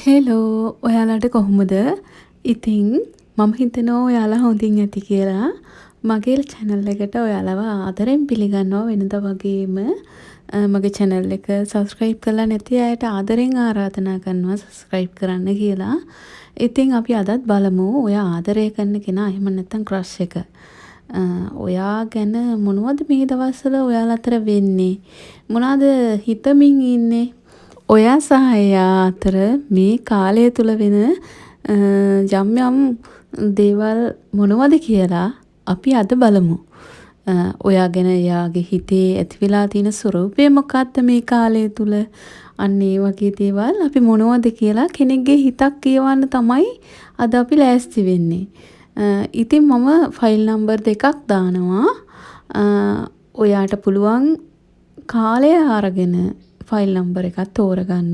Hello ඔයාලට කොහොමද? ඉතින් මම හිතනවා ඔයාලා හොඳින් ඇති කියලා. මගේ channel එකට ඔයාලව ආදරෙන් පිළිගන්නවා වෙනද වගේම මගේ channel එක subscribe කරලා නැති අයට ආදරෙන් ආරාධනා කරනවා subscribe කරන්න කියලා. ඉතින් අපි අදත් බලමු ඔයා ආදරය කරන කෙනා එහෙම නැත්නම් crush එක. ඔයා ගැන මොනවද මේ දවස්වල ඔයාලා අතර වෙන්නේ? මොනවාද හිතමින් ඉන්නේ? ඔයා සහ එයා අතර මේ කාලය තුල වෙන යම් යම් දේවල් මොනවද කියලා අපි අද බලමු. ඔයා ගැන එයාගේ හිතේ ඇති වෙලා තියෙන ස්වરૂපය මොකක්ද මේ කාලය තුල? අන්න ඒ වගේ දේවල් අපි මොනවද කියලා කෙනෙක්ගේ හිතක් කියවන්න තමයි අද අපි ලෑස්ති වෙන්නේ. ඉතින් මම ෆයිල් නම්බර් 2ක් දානවා. ඔයාට පුළුවන් කාලය අරගෙන ෆයිල් නම්බර් එකක් තෝරගන්න.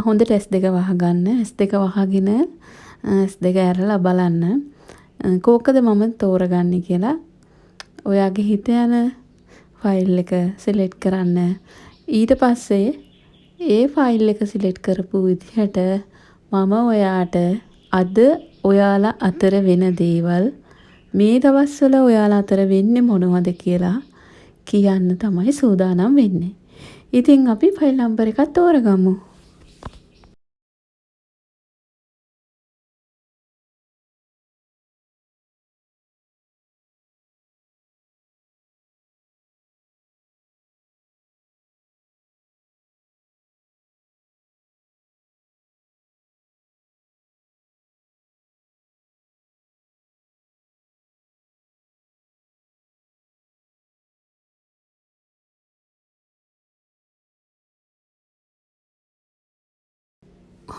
හොඳට S2 වහගන්න. S2 වහගෙන S2 ඇරලා බලන්න. කෝකද මම තෝරගන්නේ කියලා. ඔයාගේ හිත යන ෆයිල් එක සිලෙක්ට් කරන්න. ඊට පස්සේ ඒ ෆයිල් එක සිලෙක්ට් කරපු විදිහට මම ඔයාට අද ඔයාලා අතර වෙන දේවල් මේ දවස්වල ඔයාලා අතර වෙන්නේ මොනවද කියලා කියන්න තමයි සූදානම් වෙන්නේ. ඉතින් අපි ෆයිල් නම්බර් එකක් තෝරගමු.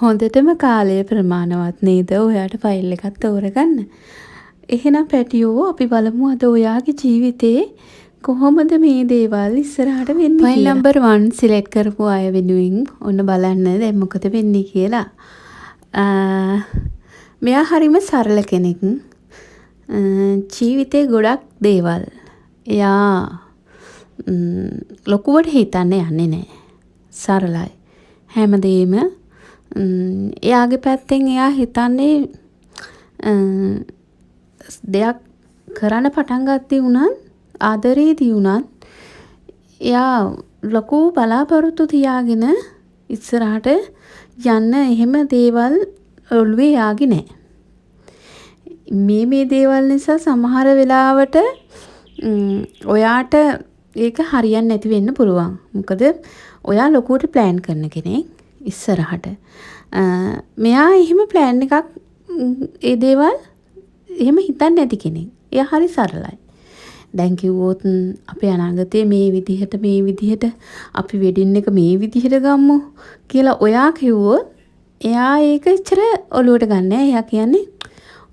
හොඳටම කාලය ප්‍රමාණවත් නේද ඔයාට ෆයිල් එකක් තෝරගන්න. එහෙනම් පැටියෝ අපි බලමු අද ඔයාගේ ජීවිතේ කොහොමද මේ දේවල් ඉස්සරහට වෙන්නේ කියලා. ෆයිල් නම්බර් 1 සිලෙක්ට් කරපු අය වෙනුවෙන් ඔන්න බලන්න දැන් මොකද වෙන්නේ කියලා. මෙයා හරිම සරල කෙනෙක්. ජීවිතේ ගොඩක් දේවල් එයා ලොකුවට හිතන්නේ යන්නේ නැහැ. සරලයි. හැමදේම එයාගේ පැත්තෙන් එයා හිතන්නේ දෙයක් කරන්න පටන් ගත්තේ වුණත් ආදරේදී වුණත් එයා ලොකු බලාපොරොත්තු තියාගෙන ඉස්සරහට යන්න එහෙම දේවල් ඔළුවේ යාගේ නැහැ. මේ දේවල් නිසා සමහර වෙලාවට ඔයාට ඒක හරියන්නේ නැති වෙන්න පුළුවන්. මොකද ඔයා ලොකුවට ප්ලෑන් කරන කෙනෙක් ඉස්සරහට. මෙයා එහෙම ප්ලෑන් එකක් ඒ දේවල් එහෙම හිතන්නේ නැති කෙනෙක්. එයා හරි සරලයි. දැන් කිව්වොත් අපේ අනාගතේ මේ විදිහට අපි වෙඩින් එක මේ විදිහට ගමු කියලා ඔයා කිව්වොත් එයා ඒක එච්චර ඔලුවට ගන්නෑ. එයා කියන්නේ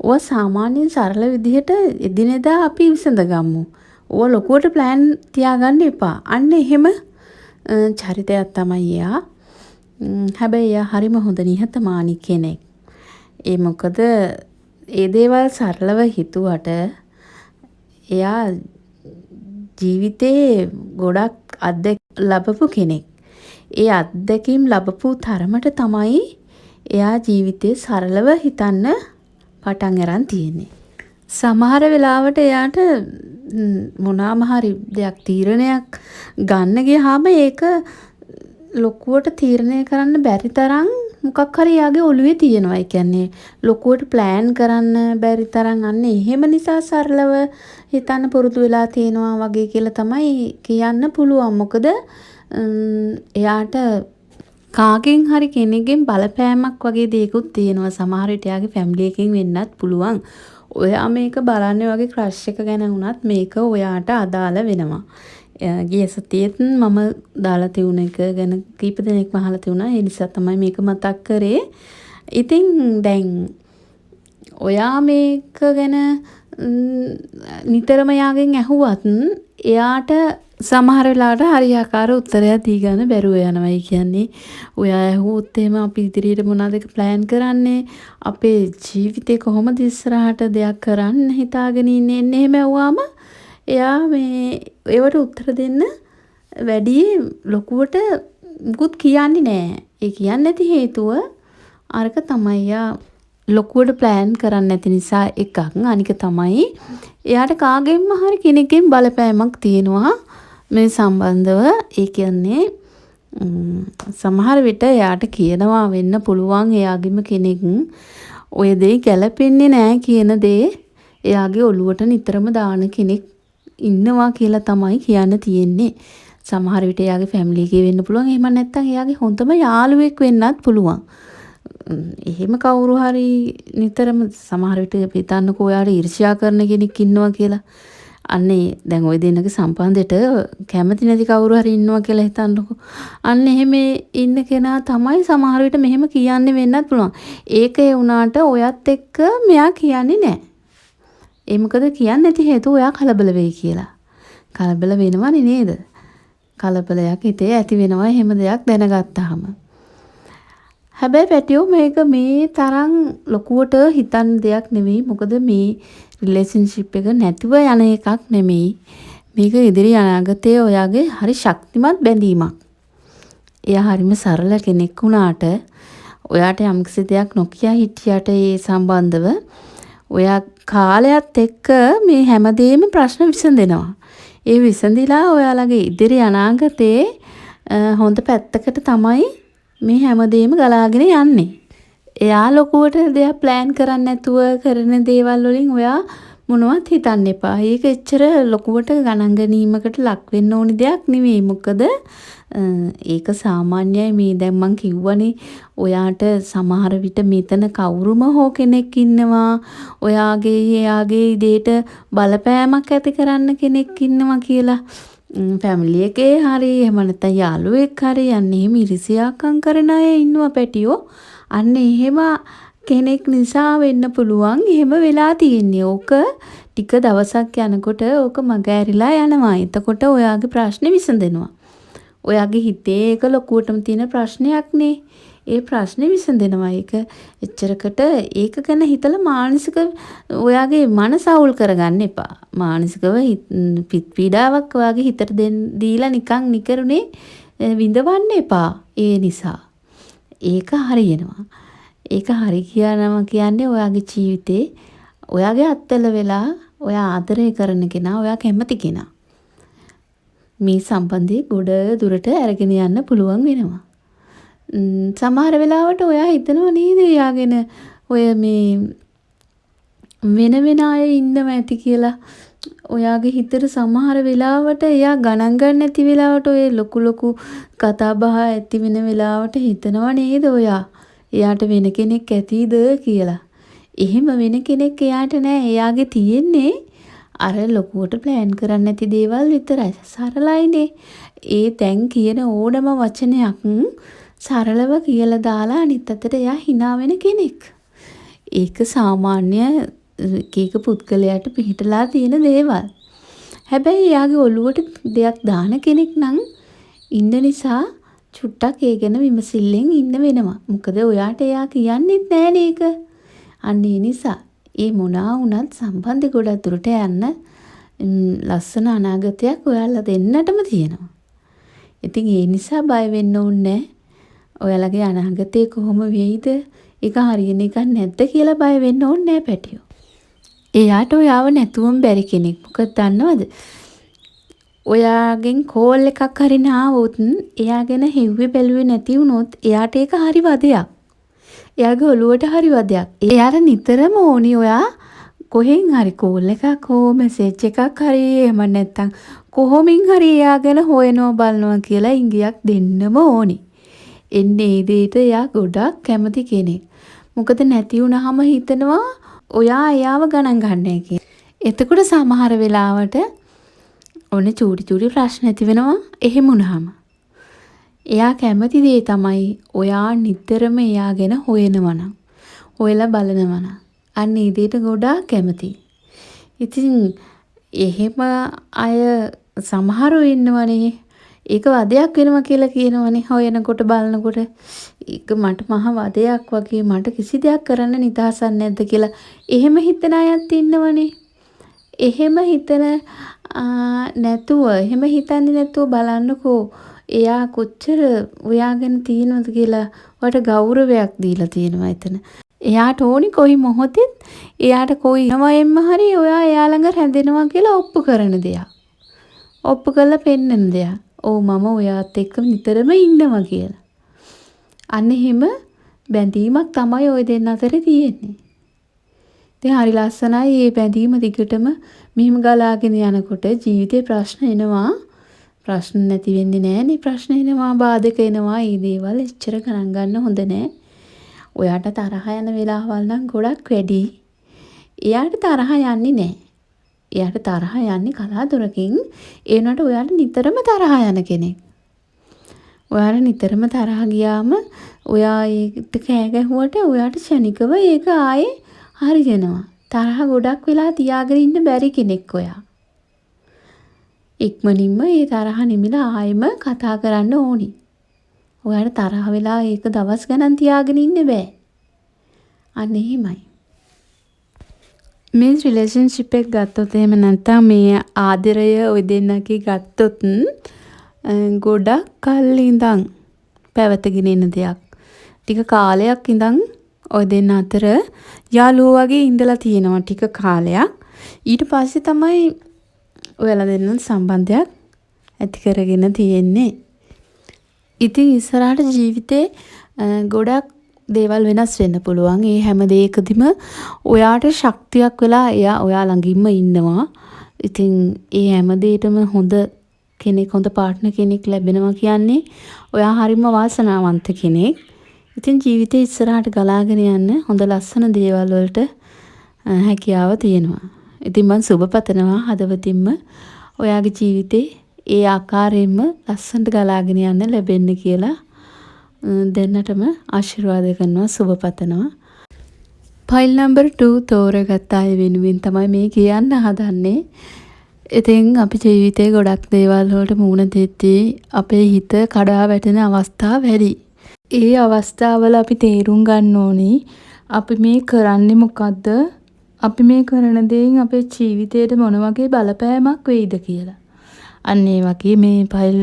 ඔය සාමාන්‍යයෙන් සරල විදිහට එදිනෙදා අපි විසඳගමු. ඔය ලොකුවට ප්ලෑන් තියාගන්න එපා. අන්න එහෙම චරිතයක් තමයි එයා. හැබැයි එයා හරිම හොඳ නිහතමානී කෙනෙක්. ඒ මොකද ඒ දේවල් සරලව හිතුවට එයා ජීවිතේ ගොඩක් ලැබපු කෙනෙක්. ඒ අත්දැකීම් ලැබපු තරමට තමයි එයා ජීවිතේ සරලව හිතන්න පටන් අරන් තියෙන්නේ. සමහර වෙලාවට එයාට මොනවාම හරි දෙයක් තීරණයක් ගන්න ගියාම ඒක ලොකුවට තීරණය කරන්න බැරි තරම් මොකක් හරි යාගේ ඔළුවේ තියෙනවා. ඒ කියන්නේ ලොකුවට ප්ලෑන් කරන්න බැරි තරම් අන්න එහෙම නිසා සරලව හිතන්න පුරුදු වෙලා තියෙනවා වගේ කියලා තමයි කියන්න පුළුවන්. මොකද එයාට කාගෙන් හරි කෙනෙක්ගෙන් බලපෑමක් වගේ දේකුත් තියෙනවා. සමහර විට යාගේ ෆැමිලි එකකින් වෙන්නත් පුළුවන්. ඔයා මේක බලන්නේ වගේ ක්‍රෂ් එක ගැන වුණත් මේක ඔයාට අදාළ වෙනවා. ගිය සතියේත් මම දාලා තියුණ එක ගැන කීප දෙනෙක්ම අහලා තියුණා. ඒ නිසා තමයි මේක මතක් කරේ. ඉතින් දැන් ඔයා මේක ගැන නිතරම යාගෙන් ඇහුවත් එයාට සමහර වෙලාවට හරියාකාර උත්තරයක් දී ගන්න බැරුව යනවා. ඒ කියන්නේ ඔයා ඇහුවොත් එහෙම අපි ඉදිරියට මොනවද ප්ලෑන් කරන්නේ? අපේ ජීවිතේ කොහොමද ඉස්සරහට දෙයක් කරන්න හිතාගෙන ඉන්නේ? එහෙම ඇහුවාම එයා ඒවට උත්තර දෙන්න වැඩි ලොකුවට මුකුත් කියන්නේ නැහැ. ඒ කියන්නේ නැති හේතුව අරක තමයි යා ලොකුවට ප්ලෑන් කරන්නේ නැති නිසා එකක්. අනික තමයි එයාට කාගෙන්ම හරි කෙනෙක්ගෙන් බලපෑමක් තියෙනවා මේ සම්බන්ධව. ඒ කියන්නේ සමහර විට එයාට කියනවා වෙන්න පුළුවන් එයාගෙම කෙනෙක් ඔය දේ ගැලපෙන්නේ නැහැ කියන දේ එයාගේ ඔළුවට නිතරම දාන කෙනෙක් ඉන්නවා කියලා තමයි කියන්න තියෙන්නේ. සමහර විට එයාගේ ෆැමිලි එකේ වෙන්න පුළුවන්. එහෙම නැත්නම් එයාගේ හොඳම යාළුවෙක් වෙන්නත් පුළුවන්. එහෙම කවුරු හරි නිතරම සමහර විට හිතන්නකෝ ඔයාට ඊර්ෂ්‍යා කරන කෙනෙක් ඉන්නවා කියලා. අන්නේ දැන් ওই දෙන්නගේ සම්බන්ධයට කැමති නැති කවුරු හරි ඉන්නවා කියලා හිතන්නකෝ. අන්න එහෙම ඉන්න කෙනා තමයි සමහර විට මෙහෙම කියන්නේ වෙන්නත් පුළුවන්. ඒක ඒ වුණාට ඔයත් එක්ක මෙයා කියන්නේ නැහැ. ඒ මොකද කියන්නේ නැති හේතුව ඔයා කලබල වෙයි කියලා. කලබල වෙනවනේ නේද? කලබලයක් හිතේ ඇති වෙනවා එහෙම දෙයක් දැනගත්තාම. හැබැයි පැටියෝ මේක මේ තරම් ලොකුවට හිතන්න දෙයක් නෙවෙයි. මොකද මේ රිලේෂන්ෂිප් එක නැතිව යන එකක් නෙමෙයි. මේක ඉදිරි අනාගතයේ ඔයාගේ හරි ශක්තිමත් බැඳීමක්. එයා හරිම සරල කෙනෙක් වුණාට ඔයාට යම්කිසි දෙයක් නොකිය හිටියට ඒ සම්බන්ධව ඔයා කාලයත් එක්ක මේ හැමදේම ප්‍රශ්න විසඳෙනවා. ඒ විසඳිලා ඔයාලගේ ඉදිරි අනාගතයේ හොඳ පැත්තකට තමයි මේ හැමදේම ගලාගෙන යන්නේ. එයා ලොකුවට දෙයක් ප්ලෑන් කරන්නේ නැතුව කරන දේවල් වලින් ඔයා මොනවත් හිතන්න එපා. ඒක එච්චර ලොකුවට ගණන් ගැනීමකට ලක් වෙන්න ඕනි දෙයක් නෙවෙයි. මොකද ඒක සාමාන්‍යයි. මේ දැන් මං කිව්වනේ ඔයාට සමහර විට මෙතන කවුරුම හෝ කෙනෙක් ඉන්නවා. ඔයාගේ එයාගේ ඉදේට බලපෑමක් ඇති කරන්න කෙනෙක් ඉන්නවා කියලා. ෆැමිලි එකේ හරි එහෙම නැත්නම් යාළුවෙක් හරි යන්නේ එහෙම ඉරිසියාකම් කරන අය ඉන්නවා පැටියෝ. අන්න එහෙම කෙනෙක් නිසා වෙන්න පුළුවන් එහෙම වෙලා තියෙන්නේ. ඕක ටික දවසක් යනකොට ඕක මග ඇරිලා යනවා. එතකොට ඔයාගේ ප්‍රශ්නේ විසඳෙනවා. ඔයාගේ හිතේ ඒක ලොකුවටම තියෙන ප්‍රශ්නයක් නේ. ඒ ප්‍රශ්නේ විසඳෙනවා. ඒක එච්චරකට ඒක ගැන හිතලා මානසික ඔයාගේ මනස අවුල් කරගන්න එපා. මානසිකව පීඩාවක් ඔයාගේ හිතට දීලා නිකන් නිකරුණේ විඳවන්න එපා. ඒ නිසා ඒක හරියනවා. ඒක හරි කියනවා කියන්නේ ඔයාගේ ජීවිතේ ඔයාගේ අත්වල වෙලා ඔයා ආදරය කරන කෙනා ඔයා කැමති කෙනා මේ සම්බන්ධය ගොඩ දුරට අරගෙන යන්න පුළුවන් වෙනවා. සමහර වෙලාවට ඔයා හිතනවා නේද එයාගෙන ඔය මේ වෙන වෙන අය ඉන්නව ඇති කියලා. ඔයාගේ හිතට සමහර වෙලාවට එයා ගණන් ගන්න නැති වෙලාවට ඔය ලොකු කතා බහ ඇති වෙන වෙලාවට හිතනවා නේද ඔයා එයාට වෙන කෙනෙක් ඇතිද කියලා. එහෙම වෙන කෙනෙක් එයාට නෑ. එයාගේ තියෙන්නේ අර ලොකුවට ප්ලෑන් කරන්න නැති දේවල් විතරයි. සරලයිනේ. ඒ දැන් කියන ඕනම වචනයක් සරලව කියලා දාලා අනිත් අතට එයා hina වෙන කෙනෙක්. ඒක සාමාන්‍ය කීක පුද්ගලයාට පිටලා තියෙන දේවල්. හැබැයි එයාගේ ඔළුවට දෙයක් දාන කෙනෙක් නම් ඉන්න නිසා චුට්ටක් ඒ ගැන විමසිල්ලෙන් ඉන්න වෙනවා. මොකද ඔයාට එයා කියන්නෙත් නෑනේ ඒක. අන්න ඒ නිසා ඒ මොනවා වුණත් සම්බන්ධය ගොඩක් දුරට යන්න ලස්සන අනාගතයක් ඔයාලා දෙන්නටම තියෙනවා. ඉතින් ඒ නිසා බය වෙන්න ඕනේ නෑ. ඔයාලගේ අනාගතේ කොහොම වෙයිද? ඒක හරියන එකක් නැද්ද කියලා බය වෙන්න ඕනේ නෑ පැටියෝ. එයාට ඔයාව නැතුවම බැරි කෙනෙක්. මොකද දන්නවද? ඔයාගෙන් කෝල් එකක් හරි නාවොත් එයා ගැන හෙව්වේ බැලුවේ නැති වුණොත් එයාට ඒක හරි වදයක්. එයාගේ ඔළුවට හරි වදයක්. එයාට නිතරම ඕනි ඔයා කොහෙන් හරි කෝල් එකක් හෝ මැසේජ් එකක් හරි එහෙම නැත්නම් කොහොමින් හරි එයා ගැන හොයනවා බලනවා කියලා ඉංගියක් දෙන්නම ඕනි. එන්නේ ඒ දෙයට එයා ගොඩක් කැමති කෙනෙක්. මොකද නැති වුණාම හිතනවා ඔයා එයාව ගණන් ගන්නෑ කියලා. එතකොට සමහර වෙලාවට ඔන්න චූටි ප්‍රශ්න ඇති වෙනවා. එහෙම වුණාම එයා කැමති දේ තමයි ඔයා නිතරම එයා ගැන හොයනවනම් හොයලා බලනවනම් අන්න ඒ දෙයට ගොඩාක් කැමති. ඉතින් එහෙම අය සමහරව ඉන්නවනේ ඒක වදයක් වෙනවා කියලා කියනවනේ හොයනකොට බලනකොට ඒක මට මහ වදයක් වගේ මට කිසි දෙයක් කරන්න නිදහසක් නැද්ද කියලා එහෙම හිතන අයත් ඉන්නවනේ. එහෙම හිතන නැතුව එහෙම හිතන්නේ නැතුව බලන්නකෝ එයා කොච්චර ඔයා ගැන තියෙනවද කියලා ඔයාට ගෞරවයක් දීලා තියෙනවා එතන. එයාට ඕනි කොයි මොහොතෙත් එයාට කොයි නමයෙන්ම හරි ඔයා එයා ළඟ රැඳෙනවා කියලා ඔප්පු කරන දෙයක්. ඔප්පු කරලා පෙන්නන දෙයක්. ඔව් මම ඔයාත් එක්ක නිතරම ඉන්නවා කියලා. අන්න එහෙම බැඳීමක් තමයි ওই දෙන්න අතරේ තියෙන්නේ. ඉතින් හරි ලස්සනයි මේ බැඳීම දිගටම මෙහිම ගලාගෙන යනකොට ජීවිතේ ප්‍රශ්න එනවා. ප්‍රශ්න නැති වෙන්නේ නැහනේ. ප්‍රශ්න එනවා, බාධක එනවා. මේ දේවල් එච්චර ගණන් ගන්න හොඳ නැහැ. ඔයාට තරහ යන වෙලාවල් නම් ගොඩක් වැඩි. එයාට තරහ යන්නේ නැහැ. එයාට තරහ යන්නේ කලාතුරකින්. ඒ වුණාට ඔයාට නිතරම තරහ යන කෙනෙක්. ඔයාට නිතරම තරහ ගියාම ඔයා ඒකට කෑ ගැහුවට ඔයාට ක්ෂණිකව ඒක ආයේ හරියනවා. තරහ ගොඩක් වෙලා තියාගෙන ඉන්න බැරි කෙනෙක් ඔයා. ඉක්මනින්ම මේ තරහ නිමිලා ආයෙම කතා කරන්න ඕනි. ඔයාට තරහ වෙලා ඒක දවස් ගණන් තියාගෙන ඉන්න බෑ. අන්න එහෙමයි. මේ රිලේෂන්ෂිප් එක ගත්තොත් එහෙම නැත්නම් මේ ආදරය ඔය දෙන්නගේ ගත්තොත් ගොඩක් කල් ඉඳන් පැවතගෙන ඉන්න දෙයක්. ටික කාලයක් ඉඳන් ඔය දෙන්න අතර යාළුවෝ වගේ ඉඳලා තියෙනවා ටික කාලයක්. ඊට පස්සේ තමයි ඔයාලා දෙන්න සම්බන්ධයක් ඇති කරගෙන තියෙන්නේ. ඉතින් ඉස්සරහට ජීවිතේ ගොඩක් දේවල් වෙනස් වෙන්න පුළුවන්. ඒ හැම දෙයකදීම ඔයාට ශක්තියක් වෙලා එයා ඔයා ළඟින්ම ඉන්නවා. ඉතින් ඒ හැම දෙයකම හොඳ කෙනෙක්, හොඳ පාර්ට්නර් කෙනෙක් ලැබෙනවා කියන්නේ ඔයා හරිම වාසනාවන්ත කෙනෙක්. ඉතින් ජීවිතේ ඉස්සරහට ගලාගෙන යන්න හොඳ ලස්සන දේවල් වලට හැකියාව තියෙනවා. ඉතින් මම සුබ පතනවා හදවතින්ම ඔයාගේ ජීවිතේ ඒ ආකාරයෙන්ම ලස්සනට ගලාගෙන යන්න ලැබෙන්න කියලා දෙන්නටම ආශිර්වාද කරනවා, සුබ පතනවා. ෆයිල් නම්බර් 2 තෝරගත්ත අය වෙනුවෙන් තමයි මේ කියන්න හදන්නේ. ඉතින් අපි ජීවිතේ ගොඩක් දේවල් වලට මුහුණ දෙද්දී අපේ හිත කඩා වැටෙන අවස්ථා වැඩි. ඒ අවස්ථාවල අපි තේරුම් ගන්න ඕනේ අපි මේ කරන්නේ මොකද්ද? අපි මේ කරන දේෙන් අපේ ජීවිතේට මොන වගේ බලපෑමක් වෙයිද කියලා. අන්න ඒ වගේ මේ ෆයිල්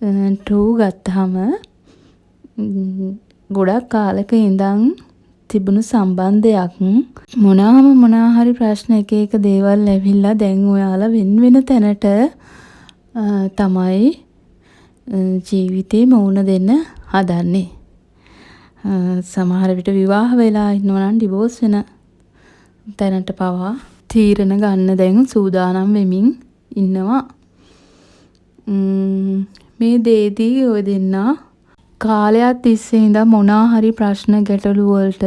2 ගත්තාම ගොඩක් කාලෙක ඉඳන් තිබුණු සම්බන්ධයක් මොනවා හරි ප්‍රශ්න එක දේවල් ඇවිල්ලා දැන් ඔයාලා වෙන තැනට තමයි ජීවිතේ මුහුණ දෙන්න හදන්නේ. සමහර විට විවාහ වෙලා ඉන්නවා නම් ඩිවෝස් වෙන තැනට පවා තීරණ ගන්න දැන් සූදානම් වෙමින් ඉන්නවා. මේ දේදී ඔය දෙන්නා කාලයක් තිස්සේ ඉඳන් මොනවා හරි ප්‍රශ්න ගැටලු වලට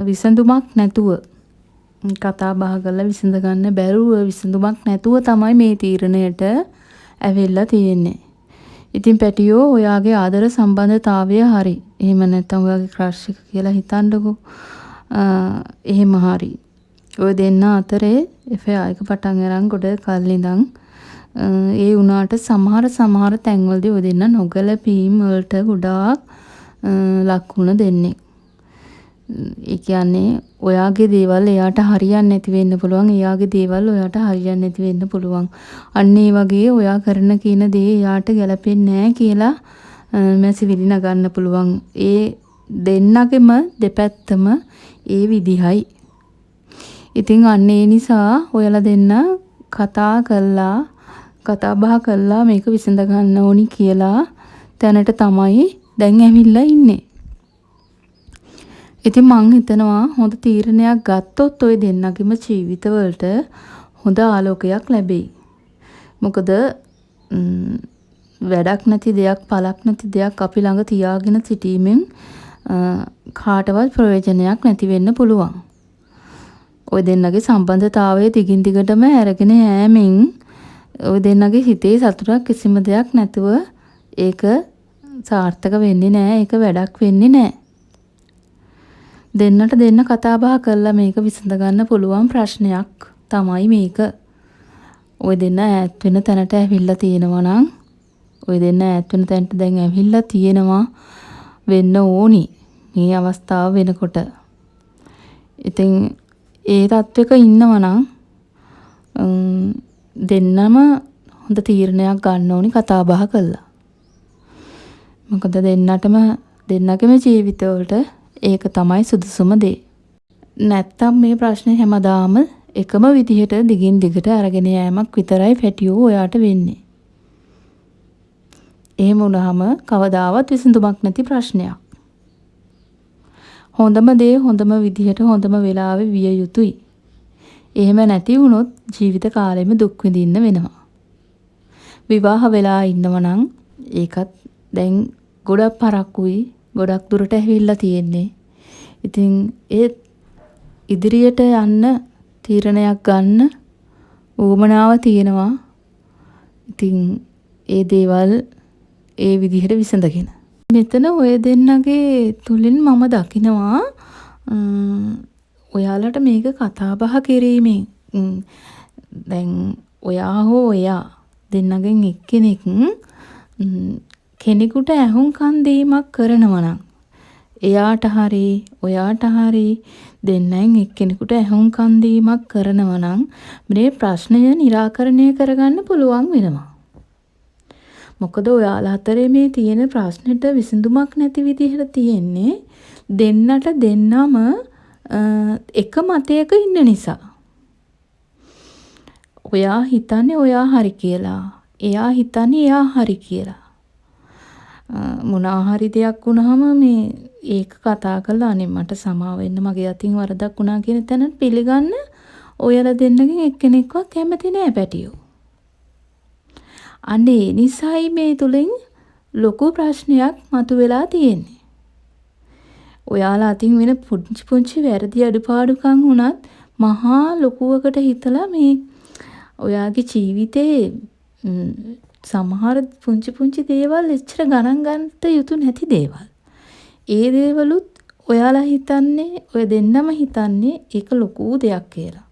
විසඳුමක් නැතුව කතා බහ කරලා විසඳ ගන්න බැරුව විසඳුමක් නැතුව තමයි මේ තීරණයට ඇවිල්ලා තියෙන්නේ. ඉතින් පැටියෝ ඔයාගේ ආදර සම්බන්ධතාවය හරි. එහෙම නැත්නම් ඔයාගේ ක්‍රෂ් එක කියලා හිතන්නකෝ. එහෙම හරි. ඔය දෙන්න අතරේ එෆෙයා එක පටන් අරන් ගොඩ කල් ඉඳන් ඒ වුණාට සමහර තැන්වලදී ඔය දෙන්න නොගැලපීම් වලට ගොඩාක් ලකුණ දෙන්නේ. ඒ කියන්නේ ඔයාගේ දේවල් එයාට හරියන්නේ නැති වෙන්න පුළුවන්. එයාගේ දේවල් ඔයාට හරියන්නේ නැති වෙන්න පුළුවන්. අන්න ඒ වගේ ඔයා කරන කින දේ එයාට ගැලපෙන්නේ නැහැ කියලා මැසිවිලි නගන්න පුළුවන්. ඒ දෙන්නගෙම දෙපැත්තම ඒ විදිහයි. ඉතින් අන්න ඒ නිසා ඔයාලා දෙන්න කතා බහ කළා මේක විසඳ ගන්න ඕනි කියලා තැනට තමයි දැන් ඇවිල්ලා ඉන්නේ. ඉතින් මං හිතනවා හොඳ තීරණයක් ගත්තොත් ඔය දෙන්නගෙම ජීවිතවලට හොඳ ආලෝකයක් ලැබෙයි. මොකද වැඩක් නැති දෙයක්, පළක් නැති දෙයක් අපි ළඟ තියාගෙන සිටීමෙන් කාටවත් ප්‍රයෝජනයක් නැති වෙන්න පුළුවන්. ඔය දෙන්නගේ සම්බන්ධතාවය දිගින් දිගටම අරගෙන යෑමෙන් ඔය දෙන්නගේ හිතේ සතුටක් කිසිම දෙයක් නැතුව ඒක සාර්ථක වෙන්නේ නැහැ. ඒක වැඩක් වෙන්නේ නැහැ. දෙන්නට දෙන්න කතා බහ කරලා මේක විසඳ ගන්න පුළුවන් ප්‍රශ්නයක් තමයි මේක. ඔය දෙන්න ඈත් වෙන තැනට ඇවිල්ලා තියෙනවා නම් ඔය දෙන්න ඈත් වෙන තැනට දැන් ඇවිල්ලා තියෙනවා වෙන්න ඕනි මේ අවස්ථාව වෙනකොට. ඉතින් ඒ තත්වයක ඉන්නවා නම් දෙන්නම හොඳ තීරණයක් ගන්න ඕනි කතා බහ කළා. මොකද දෙන්නටම දෙන්නගේම ජීවිතවලට ඒක තමයි සුදුසුම දේ. නැත්තම් මේ ප්‍රශ්නේ හැමදාම එකම විදිහට දිගින් දිගට අරගෙන යෑමක් විතරයි පැටියෝ ඔයාට වෙන්නේ. එහෙම වුණාම කවදාවත් විසඳුමක් නැති ප්‍රශ්නයක්. හොඳම දේ හොඳම විදිහට හොඳම වෙලාවෙ විය යුතුයි. එහෙම නැති වුණොත් ජීවිත කාලෙම දුක් විඳින්න වෙනවා. විවාහ වෙලා ඉන්නව නම් ඒකත් දැන් ගොඩක් පරක්කුයි, ගොඩක් දුරට ඇවිල්ලා තියෙන්නේ. ඉතින් ඒ ඉදිරියට යන්න තීරණයක් ගන්න උවමනාව තියෙනවා. ඉතින් ඒ දේවල් ඒ විදිහට විසඳගෙන. මෙතන ඔය දෙන්නගේ තුලින් මම දකිනවා ඔයාලට මේක කතා බහ කිරීමෙන් දැන් ඔයා හෝ ඔයා දෙන්නගෙන් එක්කෙනෙක් කෙනෙකුට ඇහුම්කන් දීමක් කරනවා නම් එයාට හරි ඔයාට හරි දෙන්නෙන් එක්කෙනෙකුට ඇහුම්කන් දීමක් කරනවා නම් මේ ප්‍රශ්නය निराකරණය කරගන්න පුළුවන් වෙනවා. මොකද ඔයාලා අතරේ මේ තියෙන ප්‍රශ්නෙට විසඳුමක් නැති විදිහට තියෙන්නේ දෙන්නට දෙන්නම එක මතයක ඉන්න නිසා. ඔයා හිතන්නේ ඔයා හරි කියලා. එයා හිතන්නේ එයා හරි කියලා. මොනවා හරි දෙයක් වුණාම මේ ඒක කතා කරලා අනේ මට සමාව වෙන්න මගේ අතින් වරදක් වුණා කියන තැන පිළිගන්න ඔයාලා දෙන්නගෙන් එක්කෙනෙක්වත් කැමති නෑ පැටියෝ. අනේ නිසයි මේ තුලින් ලොකු ප්‍රශ්නයක් මතුවලා තියෙන්නේ. ඔයාලා අතින් වෙන පුංචි පුංචි වැරදි අඩුපාඩුකම් වුණත් මහා ලොකුවකට හිතලා මේ ඔයාගේ ජීවිතේ සමහර පුංචි පුංචි දේවල් එච්චර ගණන් ගන්නට යුතු නැති දේවල්. ඒ දේවලුත් ඔයාලා හිතන්නේ ඔය දෙන්නම හිතන්නේ ඒක ලොකු දෙයක් කියලා.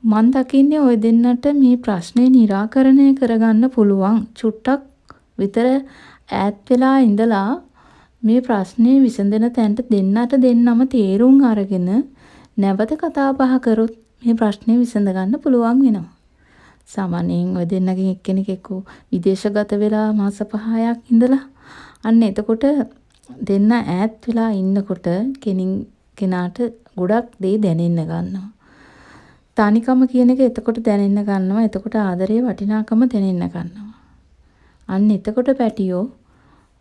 මන් දකින්නේ ඔය දෙන්නට මේ ප්‍රශ්නේ निराකරණය කරගන්න පුළුවන්. චුට්ටක් විතර ඈත් වෙලා ඉඳලා මේ ප්‍රශ්නේ විසඳන තැනට දෙන්නට දෙන්නම තේරුම් අරගෙන නැවත කතා බහ කරොත් මේ ප්‍රශ්නේ විසඳ ගන්න පුළුවන් වෙනවා. සාමාන්‍යයෙන් ඔය දෙන්නගෙන් එක්කෙනෙක් එක්ක විදේශගත වෙලා මාස 5ක් ඉඳලා අන්න එතකොට දෙන්න ඈත් වෙලා ඉන්නකොට කෙනාට ගොඩක් දේ දැනෙන්න ගන්නවා. තනිකම කියන එක එතකොට දැනෙන්න ගන්නවා. එතකොට ආදරේ වටිනාකම දැනෙන්න ගන්නවා. අන්න එතකොට පැටියෝ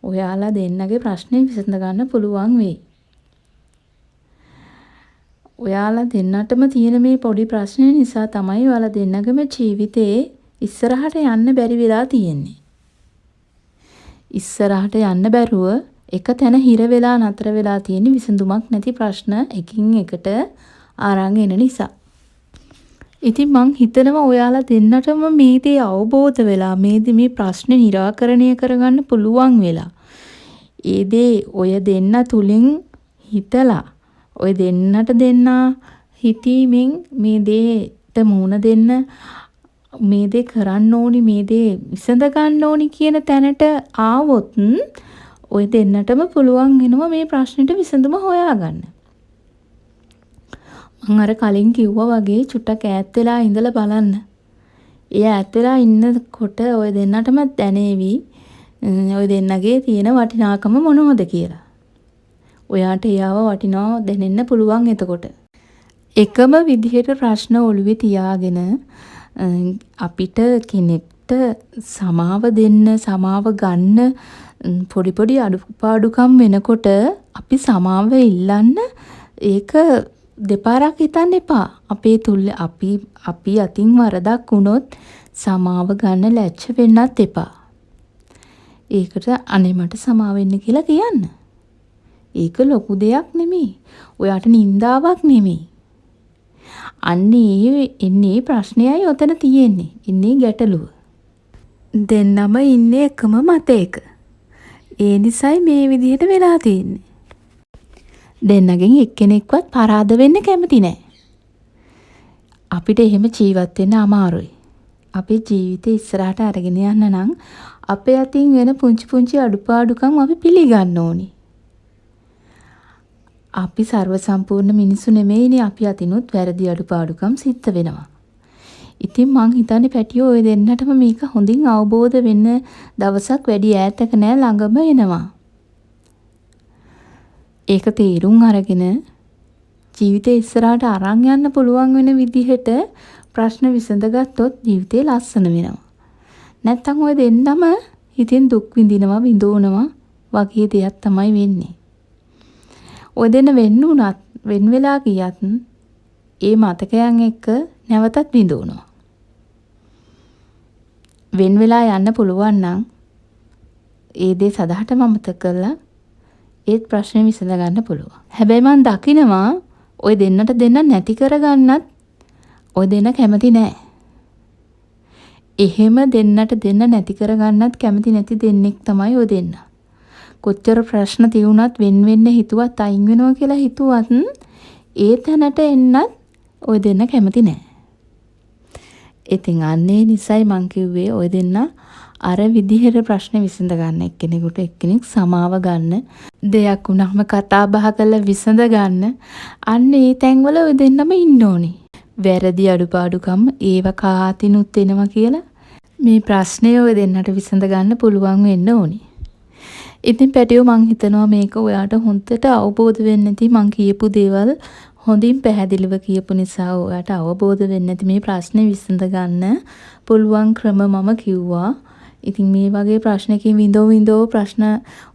ඔයාලා දෙන්නගේ ප්‍රශ්නේ විසඳ ගන්න පුළුවන් වෙයි. ඔයාලා දෙන්නටම තියෙන මේ පොඩි ප්‍රශ්නේ නිසා තමයි ඔයාලා දෙන්නගේම ජීවිතේ ඉස්සරහට යන්න බැරි වෙලා තියෙන්නේ. ඉස්සරහට යන්න බැරුව එක තැන හිර වෙලා නතර වෙලා තියෙන විසඳුමක් නැති ප්‍රශ්න එකින් එකට අරන් එන නිසා. ඉතින් මං හිතනවා ඔයාලා දෙන්නටම මේ දේ අවබෝධ වෙලා මේ ප්‍රශ්නේ निराකරණය කරගන්න පුළුවන් වෙලා. ඒ දේ ඔය දෙන්න තුලින් හිතලා ඔය දෙන්නට දෙන්නා හිතීමෙන් මේ දේට මුණ දෙන්න මේ දේ කරන්න ඕනි මේ දේ විසඳ ගන්න ඕනි කියන තැනට ආවොත් ඔය දෙන්නටම පුළුවන් වෙනවා මේ ප්‍රශ්නෙට විසඳුම හොයාගන්න. මම අර කලින් කිව්වා වගේ චුට්ටක් ඈත් වෙලා ඉඳලා බලන්න. ඒ ඈත් වෙලා ඉන්නකොට ඔය දෙන්නටම දැනේවි ඔය දෙන්නගේ තියෙන වටිනාකම මොනවද කියලා. ඔයාට එයාව වටිනවා දැනෙන්න පුළුවන් එතකොට. එකම විදිහට ප්‍රශ්න ඔළුවේ තියාගෙන අපිට කෙනෙක්ට සමාව දෙන්න සමාව ගන්න පොඩි පොඩි අඩුපාඩුකම් වෙනකොට අපි සමාව ඉල්ලන්න ඒක දෙපාරක් හිතන්න එපා. අපේ තුල අපි අතින් වරදක් වුණොත් සමාව ගන්න ලැජ්ජ වෙන්නත් එපා. ඒකට අනේ මට සමාව වෙන්න කියලා කියන්න. ඒක ලොකු දෙයක් නෙමෙයි. ඔයාට නින්දාවක් නෙමෙයි. අන්නේ එන්නේ ප්‍රශ්නයයි ඔතන තියෙන්නේ. ඉන්නේ ගැටලුව. දෙන්නම ඉන්නේ එකම මතයක. ඒ නිසයි මේ විදිහට වෙලා තියෙන්නේ. දෙන්නගෙන් එක්කෙනෙක්වත් පරාද වෙන්න කැමති නෑ. අපිට එහෙම ජීවත් වෙන්න අමාරුයි. අපේ ජීවිතේ ඉස්සරහට අරගෙන යන්න නම් අපේ අතින් වෙන පුංචි පුංචි අඩුපාඩුකම් අපි පිළිගන්න ඕනි. අපි ਸਰව සම්පූර්ණ මිනිස්සු නෙමෙයිනේ. අපි අතිනුත් වැරදි අඩුපාඩුකම් සිද්ධ වෙනවා. ඉතින් මං හිතන්නේ පැටියෝ ඔය දෙන්නටම මේක හොඳින් අවබෝධ වෙන්න දවසක් වැඩි ඈතක නෑ ළඟම එනවා. ඒක තේරුම් අරගෙන ජීවිතේ ඉස්සරහට අරන් යන්න පුළුවන් වෙන විදිහට ප්‍රශ්න විසඳගත්තොත් ජීවිතේ ලස්සන වෙනවා. නැත්තම් ඔය දෙන්නම හිතෙන් දුක් විඳිනවා විඳවනවා වගේ දෙයක් තමයි වෙන්නේ. ඔය දෙන්න වෙන වෙලා ගියත් ඒ මතකයන් එක්ක නැවතත් විඳවනවා. වෙන වෙලා යන්න පුළුවන් නම් ඒ දේ සදහටම අමතක කරලා ඒත් ප්‍රශ්නේ විසඳ ගන්න පුළුවන්. හැබැයි මම දකිනවා ඔය දෙන්නට දෙන්න නැති කරගන්නත් ඔය දෙන්න කැමති නෑ. එහෙම දෙන්නට දෙන්න නැති කරගන්නත් කැමති නැති දෙන්නෙක් තමයි ඔය දෙන්න. කොච්චර ප්‍රශ්න තියුණත් වෙන්න හිතුවත් අයින් වෙනවා කියලා හිතුවත් ඒ තැනට එන්නත් ඔය දෙන්න කැමති නෑ. ඉතින් අන්නේ නිසයි මං කිව්වේ ඔය දෙන්න අර විදිහට ප්‍රශ්න විසඳ ගන්න එක්කෙනෙකුට එක්කෙනෙක් සමාව ගන්න දෙයක් වුණාම කතා බහ කරලා විසඳ ගන්න අන්න ඒ තැන්වල ඔය දෙන්නම ඉන්න ඕනේ. වැරදි අඩුපාඩුකම් ඒව කාතිනුත් එනවා කියලා මේ ප්‍රශ්නේ ඔය දෙන්නට විසඳ ගන්න පුළුවන් වෙන්න ඕනේ. ඉතින් පැටියෝ මං හිතනවා මේක ඔයාට හොඳට අවබෝධ වෙන්න නැති මං කියපු දේවල් හොඳින් පැහැදිලිව කියපු නිසා ඔයාට අවබෝධ වෙන්න නැති මේ ප්‍රශ්නේ විසඳ ගන්න පුළුවන් ක්‍රම මම කිව්වා. ඉතින් මේ වගේ ප්‍රශ්නකින් විඳෝ ප්‍රශ්න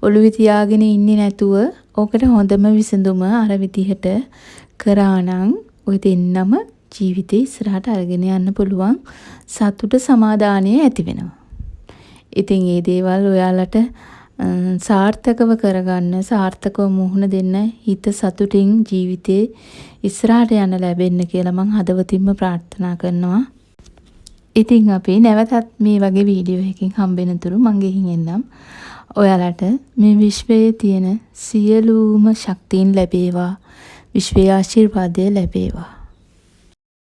ඔළුවේ තියාගෙන ඉන්නේ නැතුව ඕකට හොඳම විසඳුම අර විදිහට කරා නම් ඔය දෙන්නම ජීවිතේ ඉස්සරහට අරගෙන යන්න පුළුවන් සතුට සමාදානය ඇති වෙනවා. ඉතින් මේ දේවල් ඔයාලට සාර්ථකව කරගන්න සාර්ථකව මුහුණ දෙන්න හිත සතුටින් ජීවිතේ ඉස්සරහට යන්න ලැබෙන්න කියලා මං හදවතින්ම ප්‍රාර්ථනා කරනවා. ඉතින් අපි නැවතත් මේ වගේ වීඩියෝ එකකින් හම්බෙන තුරු මං ගෙහින් එන්නම්. ඔයාලට මේ විශ්වයේ තියෙන සියලුම ශක්තියින් ලැබේවා. විශ්වයේ ආශිර්වාදය ලැබේවා.